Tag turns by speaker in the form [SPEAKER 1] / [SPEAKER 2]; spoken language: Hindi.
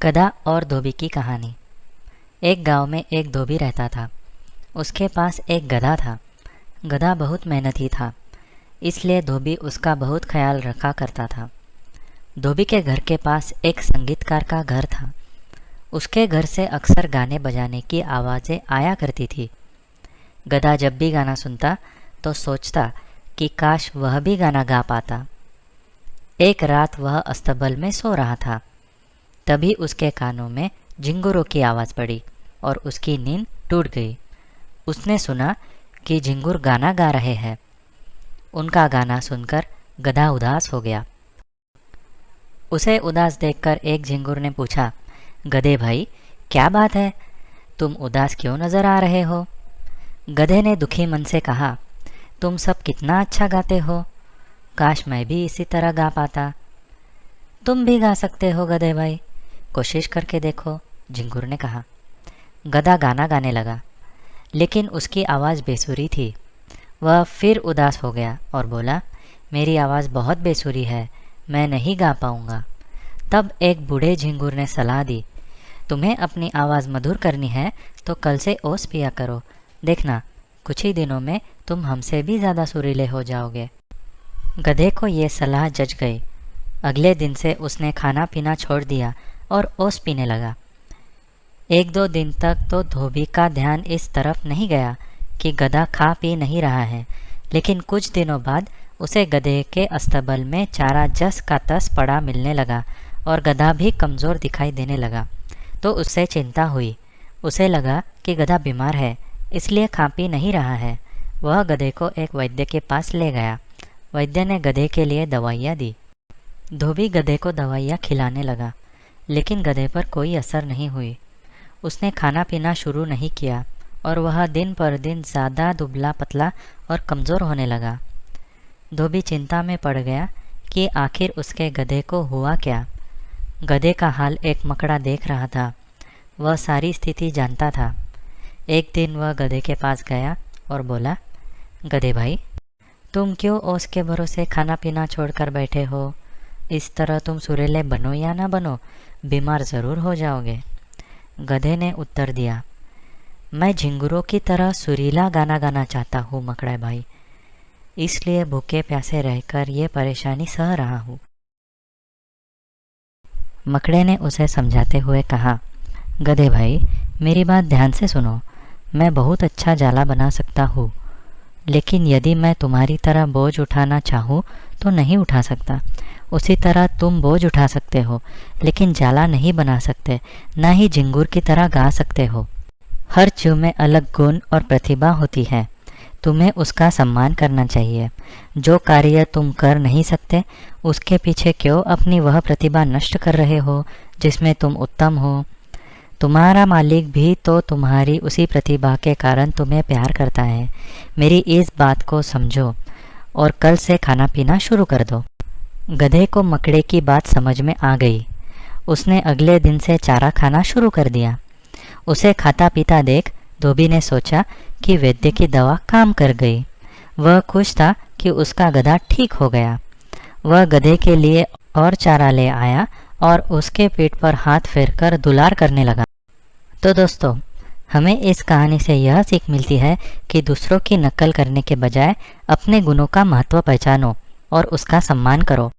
[SPEAKER 1] गधा और धोबी की कहानी। एक गांव में एक धोबी रहता था। उसके पास एक गधा था। गधा बहुत मेहनती था, इसलिए धोबी उसका बहुत ख्याल रखा करता था। धोबी के घर के पास एक संगीतकार का घर था। उसके घर से अक्सर गाने बजाने की आवाज़ें आया करती थी। गधा जब भी गाना सुनता तो सोचता कि काश वह भी गाना गा पाता। एक रात वह अस्तबल में सो रहा था। तभी उसके कानों में झिंगुरों की आवाज़ पड़ी और उसकी नींद टूट गई। उसने सुना कि झिंगुर गाना गा रहे हैं। उनका गाना सुनकर गधा उदास हो गया। उसे उदास देखकर एक झिंगुर ने पूछा, गधे भाई, क्या बात है? तुम उदास क्यों नज़र आ रहे हो? गधे ने दुखी मन से कहा, तुम सब कितना अच्छा गाते हो। काश मैं भी इसी तरह गा पाता। तुम भी गा सकते हो गधे भाई, कोशिश करके देखो, झिंगुर ने कहा। गधा गाना गाने लगा, लेकिन उसकी आवाज़ बेसुरी थी। वह फिर उदास हो गया और बोला, मेरी आवाज़ बहुत बेसुरी है, मैं नहीं गा पाऊँगा। तब एक बूढ़े झिंगुर ने सलाह दी, तुम्हें अपनी आवाज़ मधुर करनी है तो कल से ओस पिया करो। देखना, कुछ ही दिनों में तुम हमसे भी ज़्यादा सुरीले हो जाओगे। गधे को ये सलाह जच गई। अगले दिन से उसने खाना पीना छोड़ दिया और ओस पीने लगा। एक दो दिन तक तो धोबी का ध्यान इस तरफ नहीं गया कि गधा खा पी नहीं रहा है, लेकिन कुछ दिनों बाद उसे गधे के अस्तबल में चारा जस का तस पड़ा मिलने लगा और गधा भी कमज़ोर दिखाई देने लगा। तो उससे चिंता हुई। उसे लगा कि गधा बीमार है, इसलिए खा पी नहीं रहा है। वह गधे को एक वैद्य के पास ले गया। वैद्य ने गधे के लिए दवाइयाँ दी। धोबी गधे को दवाइयाँ खिलाने लगा, लेकिन गधे पर कोई असर नहीं हुई। उसने खाना पीना शुरू नहीं किया और वह दिन पर दिन ज़्यादा दुबला पतला और कमज़ोर होने लगा। धोबी चिंता में पड़ गया कि आखिर उसके गधे को हुआ क्या। गधे का हाल एक मकड़ा देख रहा था। वह सारी स्थिति जानता था। एक दिन वह गधे के पास गया और बोला, गधे भाई, तुम क्यों ओस के भरोसे खाना पीना छोड़कर बैठे हो? इस तरह तुम सुरीले बनो या ना बनो, बीमार ज़रूर हो जाओगे। गधे ने उत्तर दिया, मैं झिंगुरों की तरह सुरीला गाना गाना चाहता हूँ मकड़े भाई, इसलिए भूखे प्यासे रहकर ये परेशानी सह रहा हूँ। मकड़े ने उसे समझाते हुए कहा, गधे भाई, मेरी बात ध्यान से सुनो। मैं बहुत अच्छा जाला बना सकता हूँ, लेकिन यदि मैं तुम्हारी तरह बोझ उठाना चाहूँ तो नहीं उठा सकता। उसी तरह तुम बोझ उठा सकते हो, लेकिन जाला नहीं बना सकते, ना ही झिंगुर की तरह गा सकते हो। हर जीव में अलग गुण और प्रतिभा होती है। तुम्हें उसका सम्मान करना चाहिए। जो कार्य तुम कर नहीं सकते, उसके पीछे क्यों अपनी वह प्रतिभा नष्ट कर रहे हो जिसमें तुम उत्तम हो? तुम्हारा मालिक भी तो तुम्हारी उसी प्रतिभा के कारण तुम्हें प्यार करता है। मेरी इस बात को समझो और कल से खाना पीना शुरू कर दो। गधे को मकड़े की बात समझ में आ गई। उसने अगले दिन से चारा खाना शुरू कर दिया। उसे खाता पीता देख धोबी ने सोचा कि वैद्य की दवा काम कर गई। वह खुश था कि उसका गधा ठीक हो गया। वह गधे के लिए और चारा ले आया और उसके पीठ पर हाथ फेरकर दुलार करने लगा। तो दोस्तों, हमें इस कहानी से यह सीख मिलती है कि दूसरों की नकल करने के बजाय अपने गुणों का महत्व पहचानो और उसका सम्मान करो।